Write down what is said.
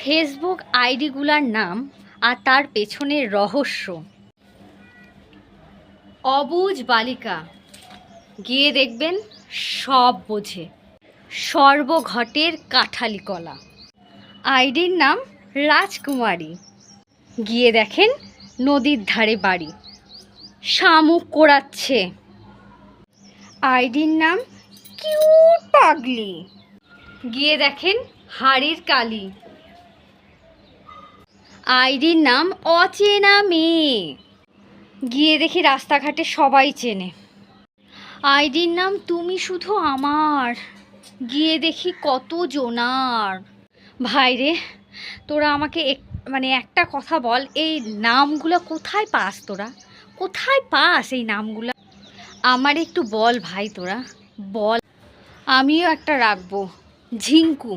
Facebook আইডিগুলার নাম আর তার পেছনের রহস্য। অবুঝ বালিকা, গিয়ে দেখবেন সব বোঝে। সর্বঘটের কাঠালি কলা, আইডির নাম রাজকুমারী, গিয়ে দেখেন নদীর ধারে বাড়ি। শামুক কোড়াচ্ছে, আইডির নাম কিউট পাগলি, গিয়ে দেখেন হাড়ির কালি। আইডির নাম অচেনা মেয়ে, গিয়ে দেখি রাস্তাঘাটে সবাই চেনে। আইডির নাম তুমি শুধু আমার, গিয়ে দেখি কত জনার। ভাইরে, তোরা আমাকে একটা কথা বল, এই নামগুলো কোথায় পাস? তোরা কোথায় পাস এই নামগুলো? আমার একটু বল ভাই, তোরা বল। আমিও একটা রাখবো, ঝিঙ্কু।